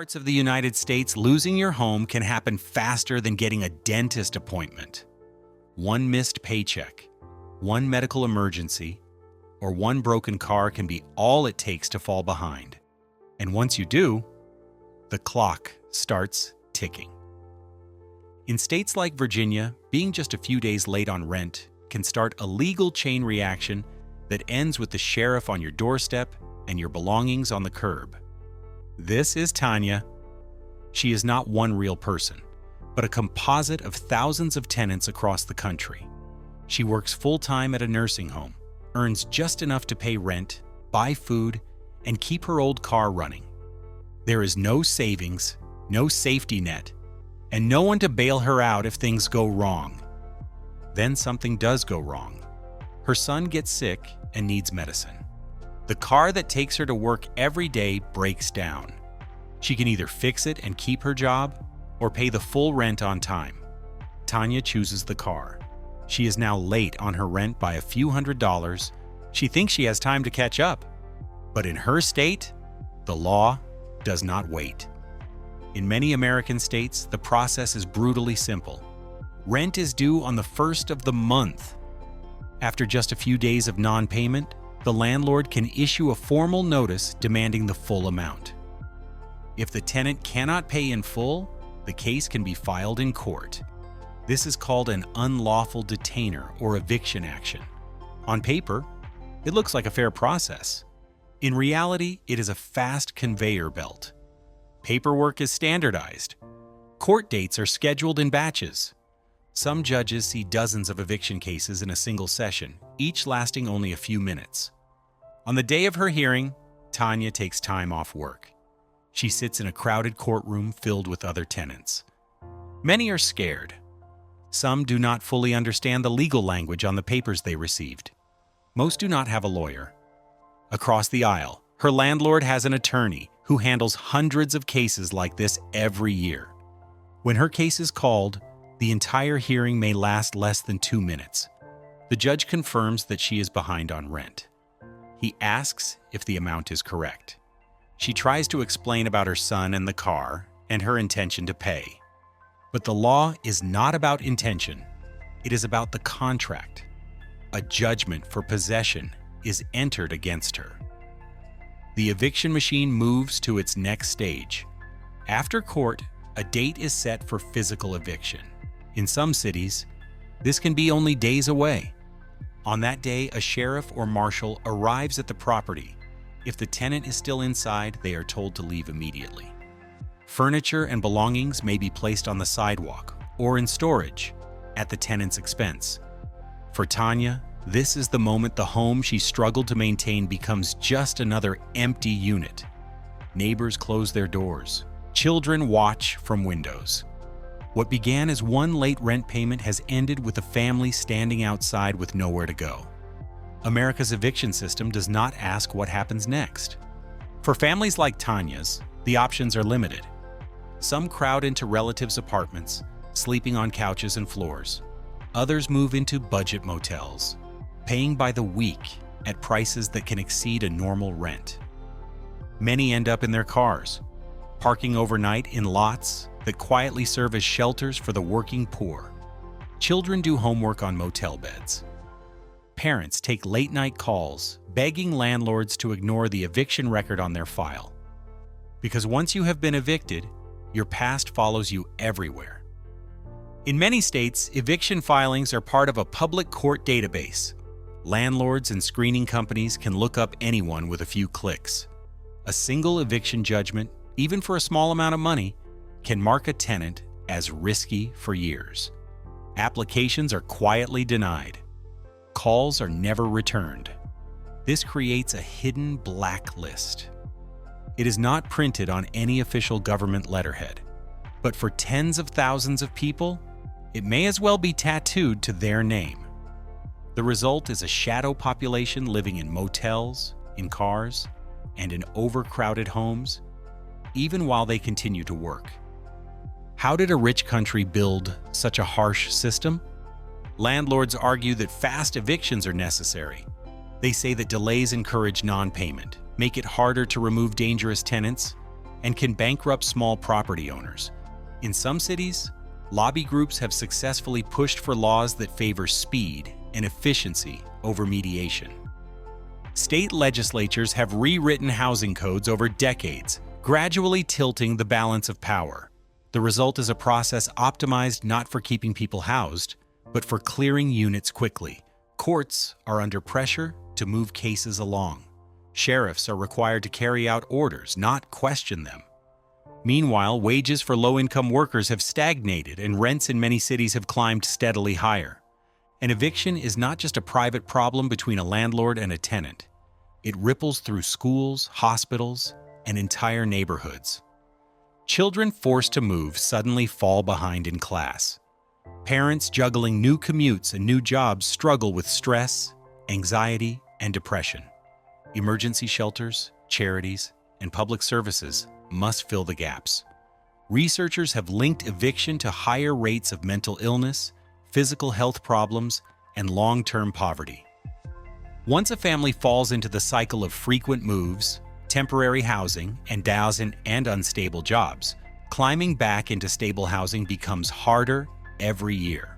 parts of the United States, losing your home can happen faster than getting a dentist appointment. One missed paycheck, one medical emergency, or one broken car can be all it takes to fall behind. And once you do, the clock starts ticking. In states like Virginia, being just a few days late on rent can start a legal chain reaction that ends with the sheriff on your doorstep and your belongings on the curb. This is Tanya. She is not one real person, but a composite of thousands of tenants across the country. She works full-time at a nursing home, earns just enough to pay rent, buy food, and keep her old car running. There is no savings, no safety net, and no one to bail her out if things go wrong. Then something does go wrong. Her son gets sick and needs medicine. The car that takes her to work every day breaks down. She can either fix it and keep her job or pay the full rent on time. Tanya chooses the car. She is now late on her rent by a few $100s. She thinks she has time to catch up. But in her state, the law does not wait. In many American states, the process is brutally simple. Rent is due on the first of the month. After just a few days of non-payment, the landlord can issue a formal notice demanding the full amount. If the tenant cannot pay in full, the case can be filed in court. This is called an unlawful detainer or eviction action. On paper, it looks like a fair process. In reality, it is a fast conveyor belt. Paperwork is standardized. Court dates are scheduled in batches. Some judges see dozens of eviction cases in a single session, each lasting only a few minutes. On the day of her hearing, Tanya takes time off work. She sits in a crowded courtroom filled with other tenants. Many are scared. Some do not fully understand the legal language on the papers they received. Most do not have a lawyer. Across the aisle, her landlord has an attorney who handles hundreds of cases like this every year. When her case is called, the entire hearing may last less than 2 minutes. The judge confirms that she is behind on rent. He asks if the amount is correct. She tries to explain about her son and the car and her intention to pay. But the law is not about intention. It is about the contract. A judgment for possession is entered against her. The eviction machine moves to its next stage. After court, a date is set for physical eviction. In some cities, this can be only days away. On that day, a sheriff or marshal arrives at the property. If the tenant is still inside, they are told to leave immediately. Furniture and belongings may be placed on the sidewalk or in storage at the tenant's expense. For Tanya, this is the moment the home she struggled to maintain becomes just another empty unit. Neighbors close their doors. Children watch from windows. What began as one late rent payment has ended with a family standing outside with nowhere to go. America's eviction system does not ask what happens next. For families like Tanya's, the options are limited. Some crowd into relatives' apartments, sleeping on couches and floors. Others move into budget motels, paying by the week at prices that can exceed a normal rent. Many end up in their cars, parking overnight in lots that quietly serve as shelters for the working poor. Children do homework on motel beds. Parents take late-night calls, begging landlords to ignore the eviction record on their file. Because once you have been evicted, your past follows you everywhere. In many states, eviction filings are part of a public court database. Landlords and screening companies can look up anyone with a few clicks. A single eviction judgment, even for a small amount of money, can mark a tenant as risky for years. Applications are quietly denied. Calls are never returned. This creates a hidden blacklist. It is not printed on any official government letterhead, but for tens of thousands of people, it may as well be tattooed to their name. The result is a shadow population living in motels, in cars, and in overcrowded homes, even while they continue to work. How did a rich country build such a harsh system? Landlords argue that fast evictions are necessary. They say that delays encourage non-payment, make it harder to remove dangerous tenants, and can bankrupt small property owners. In some cities, lobby groups have successfully pushed for laws that favor speed and efficiency over mediation. State legislatures have rewritten housing codes over decades, gradually tilting the balance of power. The result is a process optimized not for keeping people housed, but for clearing units quickly. Courts are under pressure to move cases along. Sheriffs are required to carry out orders, not question them. Meanwhile, wages for low-income workers have stagnated and rents in many cities have climbed steadily higher. An eviction is not just a private problem between a landlord and a tenant. It ripples through schools, hospitals, and entire neighborhoods. Children forced to move suddenly fall behind in class. Parents juggling new commutes and new jobs struggle with stress, anxiety, and depression. Emergency shelters, charities, and public services must fill the gaps. Researchers have linked eviction to higher rates of mental illness, physical health problems, and long-term poverty. Once a family falls into the cycle of frequent moves, temporary housing, and unstable jobs, climbing back into stable housing becomes harder every year.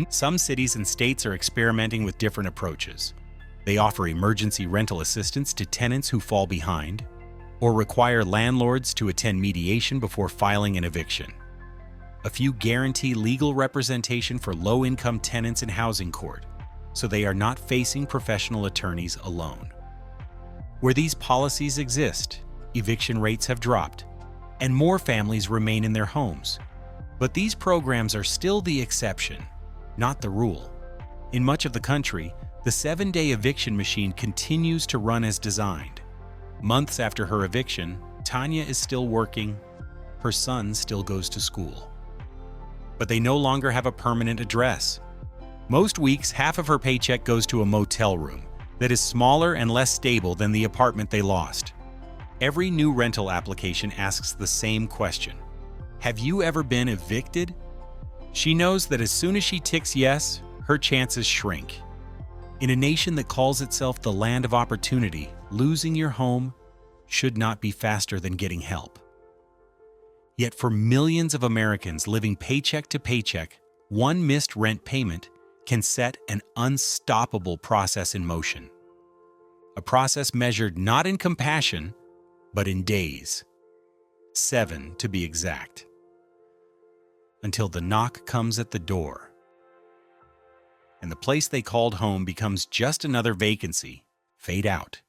Some cities and states are experimenting with different approaches. They offer emergency rental assistance to tenants who fall behind, or require landlords to attend mediation before filing an eviction. A few guarantee legal representation for low-income tenants in housing court, so they are not facing professional attorneys alone. Where these policies exist, eviction rates have dropped, and more families remain in their homes. But these programs are still the exception, not the rule. In much of the country, the 7-day eviction machine continues to run as designed. Months after her eviction, Tanya is still working, her son still goes to school. But they no longer have a permanent address. Most weeks, half of her paycheck goes to a motel room that is smaller and less stable than the apartment they lost. Every new rental application asks the same question: have you ever been evicted? She knows that as soon as she ticks yes, her chances shrink. In a nation that calls itself the land of opportunity, losing your home should not be faster than getting help. Yet for millions of Americans living paycheck to paycheck, one missed rent payment can set an unstoppable process in motion. A process measured not in compassion, but in days. 7 to be exact. Until the knock comes at the door, and the place they called home becomes just another vacancy, fade out.